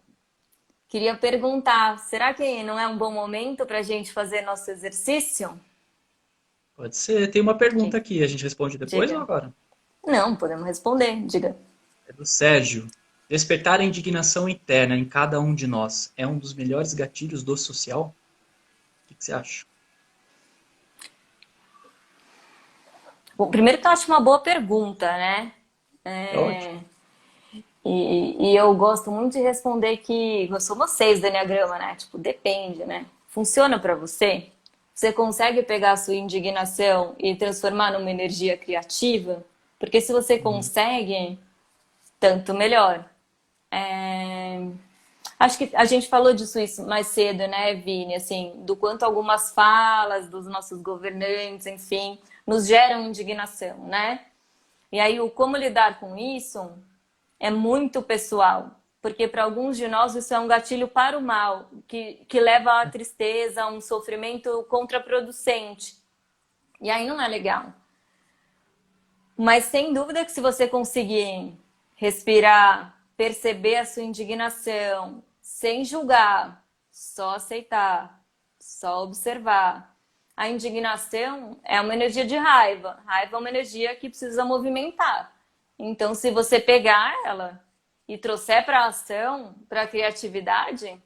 queria perguntar, será que não é um bom momento para a gente fazer nosso exercício? Pode ser. Tem uma pergunta Que- aqui, a gente responde depois ou Diga. agora? Não, podemos responder, diga. É do Sérgio. Despertar a indignação interna em cada um de nós é um dos melhores gatilhos do social? O que você acha? Bom, primeiro que eu acho uma boa pergunta, né? É ótimo. E eu gosto muito de responder que eu sou vocês do Enneagrama, né? Tipo, depende, né? Funciona pra você? Você consegue pegar a sua indignação e transformar numa energia criativa? Porque se você Uhum. consegue, tanto melhor. É, acho que a gente falou disso isso mais cedo, né, Vini? Assim, do quanto algumas falas dos nossos governantes, enfim, nos geram indignação, né? E aí, o como lidar com isso é muito pessoal. porque para alguns de nós isso é um gatilho para o mal, que leva à tristeza, a um sofrimento contraproducente. E aí não é legal. Mas sem dúvida que se você conseguir respirar, perceber a sua indignação, sem julgar, só aceitar, só observar. A indignação é uma energia de raiva. Raiva é uma energia que precisa movimentar. Então, se você pegar ela e trouxer para a ação, para a criatividade,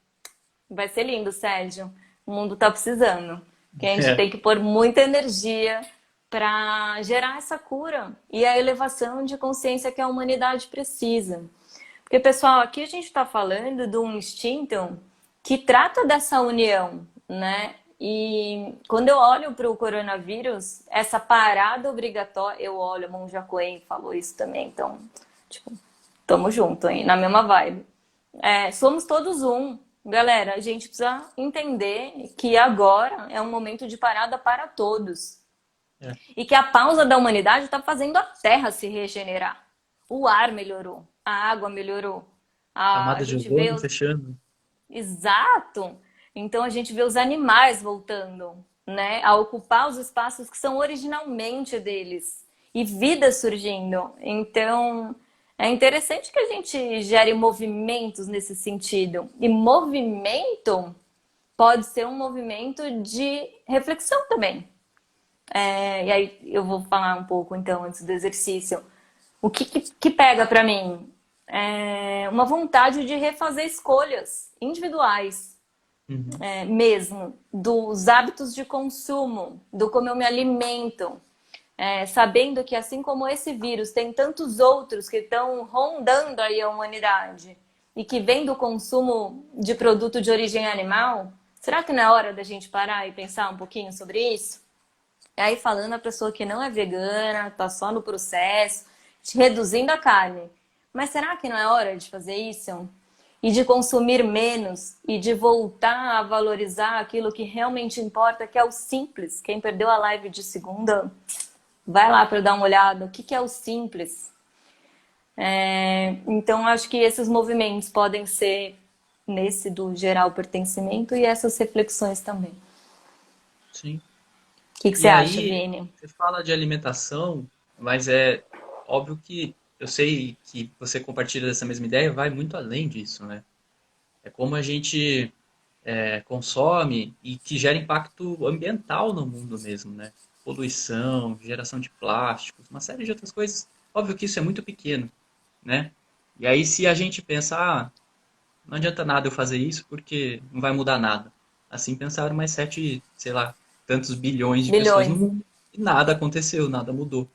vai ser lindo, Sérgio. O mundo está precisando. Que a gente É, tem que pôr muita energia para gerar essa cura e a elevação de consciência que a humanidade precisa. Porque, pessoal, aqui a gente está falando de um instinto que trata dessa união, né? E quando eu olho para o coronavírus, essa parada obrigatória, eu olho, a Monja Coen falou isso também, então, tipo, tamo junto, hein? Na mesma vibe. Somos todos um. Galera, a gente precisa entender que agora é um momento de parada para todos. é. E que a pausa da humanidade está fazendo a Terra se regenerar. O ar melhorou, a água melhorou. A Camada de gente vê ozono os... fechando. Exato! Então a gente vê os animais voltando, né, a ocupar os espaços que são originalmente deles. E vida surgindo. Então é interessante que a gente gere movimentos nesse sentido. E movimento pode ser um movimento de reflexão também. E aí eu vou falar um pouco então antes do exercício. O que pega para mim? É uma vontade de refazer escolhas individuais, Uhum. mesmo, dos hábitos de consumo, do como eu me alimento, sabendo que assim como esse vírus, tem tantos outros que estão rondando aí a humanidade e que vem do consumo de produto de origem animal, será que não é hora da gente parar e pensar um pouquinho sobre isso? E aí falando a pessoa que não é vegana, tá só no processo, reduzindo a carne. Mas será que não é hora de fazer isso? E de consumir menos e de voltar a valorizar aquilo que realmente importa, que é o simples. Quem perdeu a live de segunda, vai lá para dar uma olhada. O que é o simples? Então, acho que esses movimentos podem ser nesse do geral pertencimento e essas reflexões também. Sim. O que você E acha, aí, Vini? você fala de alimentação, mas é óbvio que eu sei que você compartilha dessa mesma ideia, vai muito além disso, né? É como a gente consome e que gera impacto ambiental no mundo mesmo, né? Poluição, geração de plásticos, uma série de outras coisas. Óbvio que isso é muito pequeno, né? E aí, se a gente pensar, não adianta nada eu fazer isso porque não vai mudar nada. Assim pensaram mais sete, sei lá, tantos bilhões de pessoas no Bilhões. mundo e nada aconteceu, nada mudou.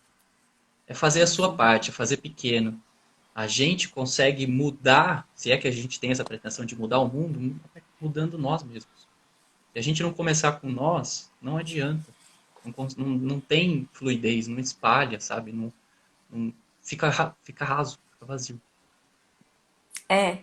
É fazer a sua parte, é fazer pequeno. A gente consegue mudar, se é que a gente tem essa pretensão de mudar o mundo, mudando nós mesmos. Se a gente não começar com nós, não adianta. Não tem fluidez, não espalha, sabe? Fica raso, fica vazio.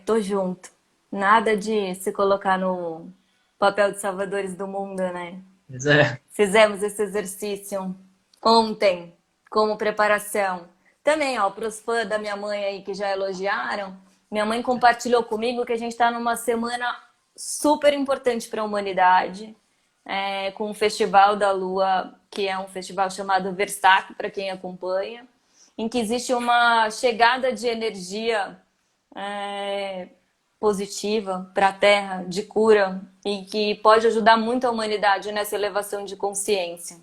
Tô junto. Nada de se colocar no papel de salvadores do mundo, né? Mas é, Fizemos esse exercício ontem, como preparação. Também, ó, para os fãs da minha mãe aí que já elogiaram, minha mãe compartilhou comigo que a gente está numa semana super importante para a humanidade, com o Festival da Lua, que é um festival chamado Versac, para quem acompanha, em que existe uma chegada de energia é, positiva para a Terra, de cura, e que pode ajudar muito a humanidade nessa elevação de consciência.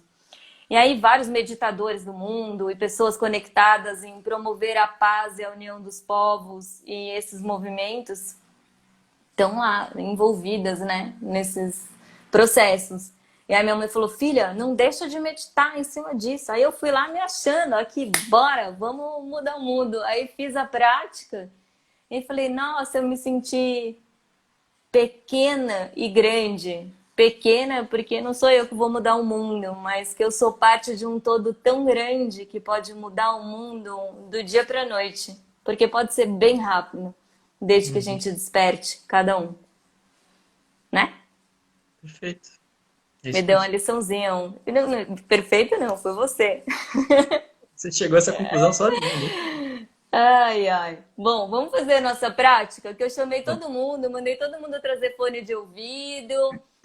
E aí vários meditadores do mundo e pessoas conectadas em promover a paz e a união dos povos e esses movimentos estão lá envolvidas, né, nesses processos. E aí minha mãe falou, filha, não deixa de meditar em cima disso. Aí eu fui lá me achando, aqui, bora, vamos mudar o mundo. Aí fiz a prática e falei, nossa, eu me senti pequena e grande. Pequena porque não sou eu que vou mudar o mundo, mas que eu sou parte de um todo tão grande que pode mudar o mundo do dia para a noite. Porque pode ser bem rápido, desde que a uhum, gente desperte cada um, né? perfeito. É Me isso deu uma mesmo. liçãozinha. Perfeito não, foi você. Você chegou a essa conclusão sozinho, né? Ai, ai. Bom, vamos fazer a nossa prática, que eu chamei todo mundo, mandei todo mundo trazer fone de ouvido.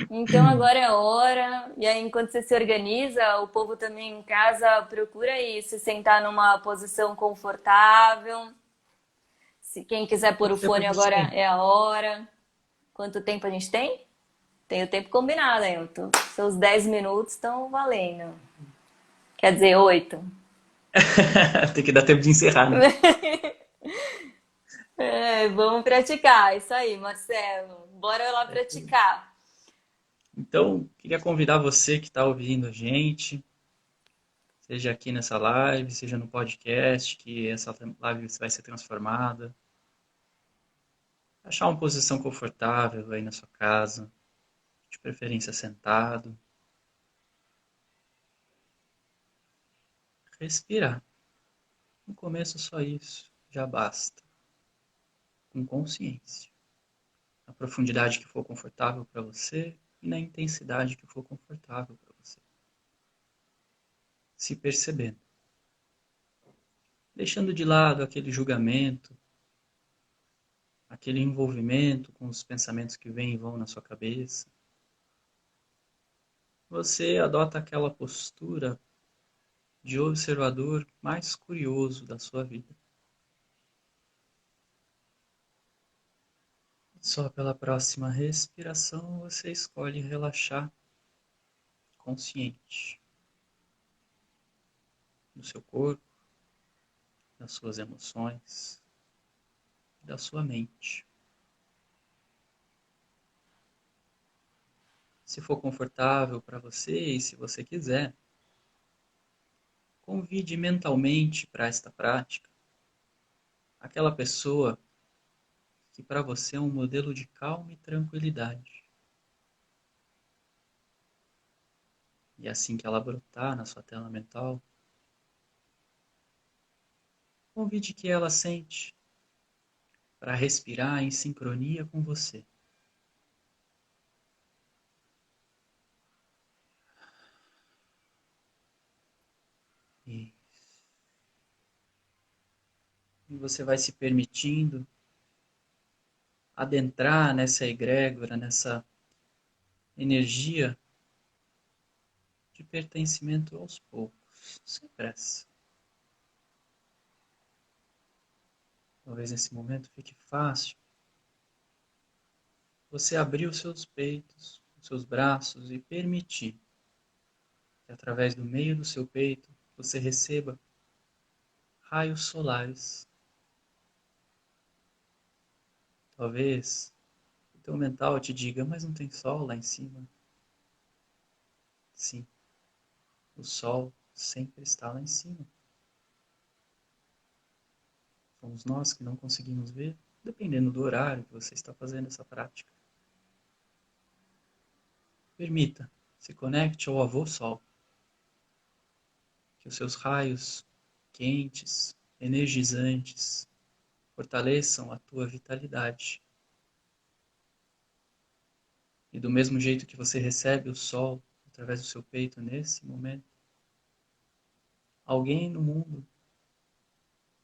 Então agora é hora. E aí, enquanto você se organiza, o povo também em casa procura aí se sentar numa posição confortável. Se quem quiser pôr o Pode ser para fone agora você. é a hora. Quanto tempo a gente tem? Tem o tempo combinado, hein? Seus 10 minutos estão valendo. Quer dizer, 8. Tem que dar tempo de encerrar, né? É, vamos praticar. Isso aí, Marcelo. Bora lá praticar. Então, queria convidar você que está ouvindo a gente, seja aqui nessa live, seja no podcast, que essa live vai ser transformada. Achar uma posição confortável aí na sua casa, de preferência sentado. Respirar. No começo, só isso já basta. Com consciência. Na profundidade que for confortável para você e na intensidade que for confortável para você. Se percebendo. Deixando de lado aquele julgamento, aquele envolvimento com os pensamentos que vêm e vão na sua cabeça. Você adota aquela postura de observador mais curioso da sua vida. Só pela próxima respiração você escolhe relaxar consciente do seu corpo, das suas emoções, da sua mente. Se for confortável para você e se você quiser, convide mentalmente para esta prática aquela pessoa que para você é um modelo de calma e tranquilidade. E assim que ela brotar na sua tela mental, convide que ela sente para respirar em sincronia com você. E você vai se permitindo adentrar nessa egrégora, nessa energia de pertencimento aos poucos, sem pressa. Talvez nesse momento fique fácil você abrir os seus peitos, os seus braços e permitir que através do meio do seu peito você receba raios solares. Talvez o teu mental te diga, mas não tem sol lá em cima. Sim, o sol sempre está lá em cima. Somos nós que não conseguimos ver, dependendo do horário que você está fazendo essa prática. Permita, se conecte ao avô sol. Que os seus raios quentes, energizantes, fortaleçam a tua vitalidade. E do mesmo jeito que você recebe o sol através do seu peito nesse momento, alguém no mundo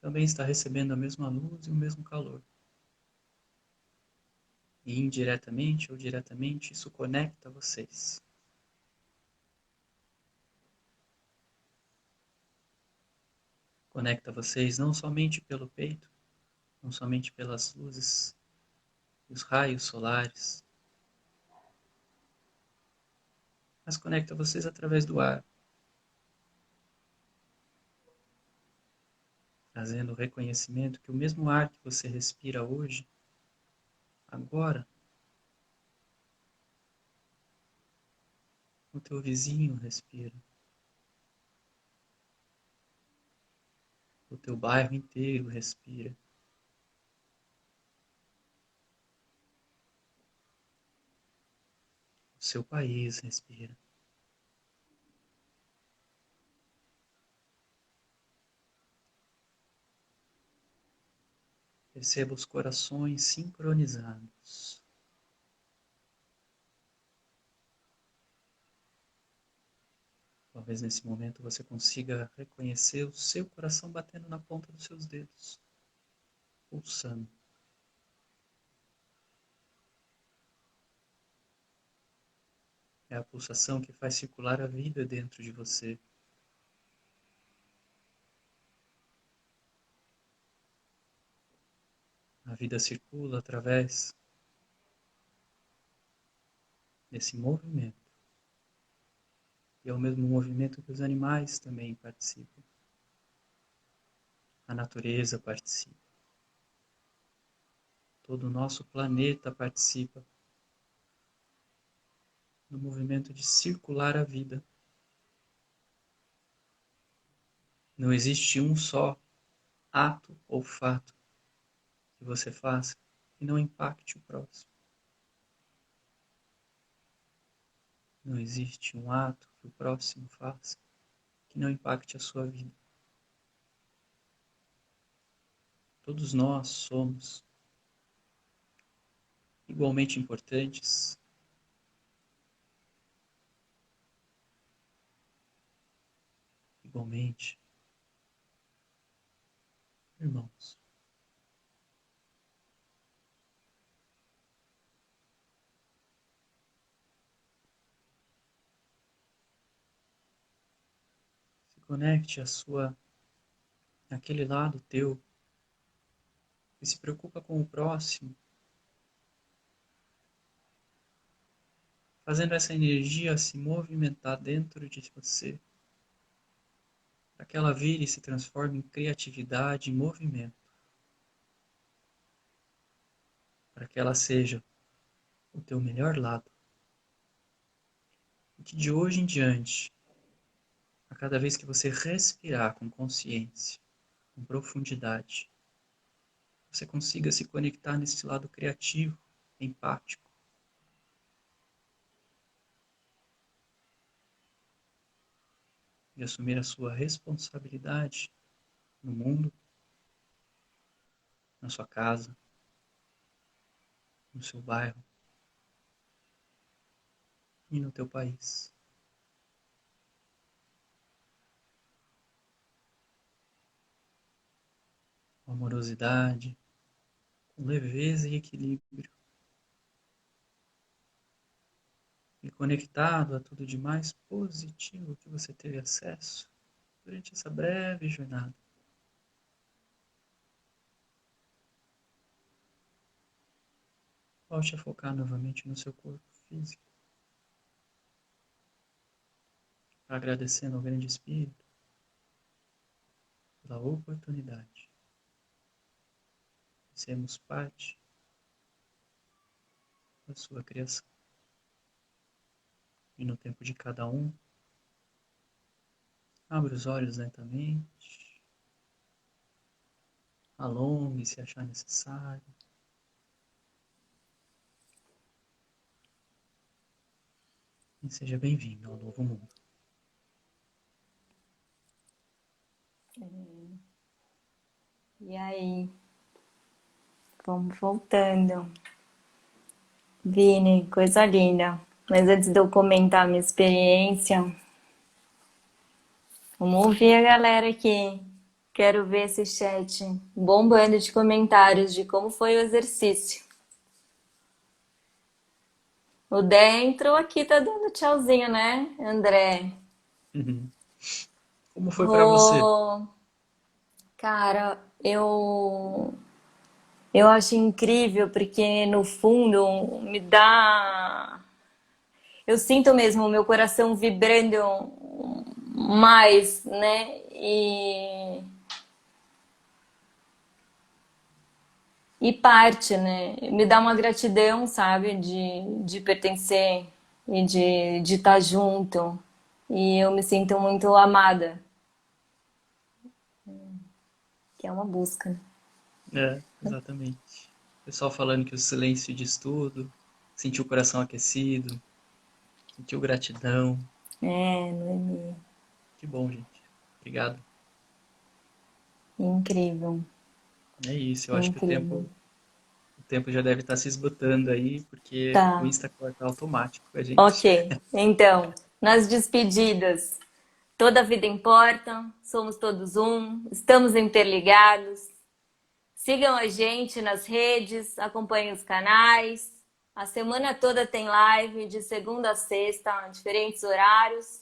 também está recebendo a mesma luz e o mesmo calor. E indiretamente ou diretamente isso conecta vocês. Conecta vocês não somente pelo peito, não somente pelas luzes e os raios solares, mas conecta vocês através do ar, trazendo o reconhecimento que o mesmo ar que você respira hoje, agora, o teu vizinho respira, o teu bairro inteiro respira, o seu país respira. Perceba os corações sincronizados. Talvez nesse momento você consiga reconhecer o seu coração batendo na ponta dos seus dedos. pulsando. É a pulsação que faz circular a vida dentro de você. A vida circula através desse movimento. E é o mesmo movimento que os animais também participam. A natureza participa. Todo o nosso planeta participa no movimento de circular a vida. Não existe um só ato ou fato que você faça que não impacte o próximo. Não existe um ato que o próximo faça que não impacte a sua vida. Todos nós somos igualmente importantes, igualmente irmãos. Se conecte àquele lado teu que se preocupa com o próximo, fazendo essa energia se movimentar dentro de você, para que ela vire e se transforme em criatividade e movimento, para que ela seja o teu melhor lado. E que de hoje em diante, a cada vez que você respirar com consciência, com profundidade, você consiga se conectar nesse lado criativo, empático. E assumir a sua responsabilidade no mundo, na sua casa, no seu bairro e no teu país. Com amorosidade, com leveza e equilíbrio. E conectado a tudo de mais positivo que você teve acesso durante essa breve jornada. Volte a focar novamente no seu corpo físico, agradecendo ao Grande Espírito pela oportunidade de sermos parte da sua criação. E no tempo de cada um, abra os olhos lentamente, alongue se achar necessário. E seja bem-vindo ao novo mundo. E aí, vamos voltando. Vini, coisa linda. Mas antes de eu comentar a minha experiência, vamos ouvir a galera aqui. Quero ver esse chat bombando de comentários de como foi o exercício. O Dé entrou aqui, tá dando tchauzinho, né, André? Uhum. Como foi para você? Cara, eu acho incrível porque no fundo me dá. Eu sinto mesmo o meu coração vibrando mais, né? E parte, né? Me dá uma gratidão, sabe? De pertencer e de estar junto. E eu me sinto muito amada, que é uma busca. Exatamente. O pessoal falando que o silêncio diz tudo, sentiu o coração aquecido, sentiu gratidão. É, Noemi. Que bom, gente. Obrigado. Incrível, É isso, eu acho que incrível. o tempo já deve estar se esgotando aí, porque o Tá, Insta corta automático com a gente. ok. Então, nas despedidas, toda vida importa, somos todos um, estamos interligados. Sigam a gente nas redes, acompanhem os canais. A semana toda tem live, de segunda a sexta, em diferentes horários.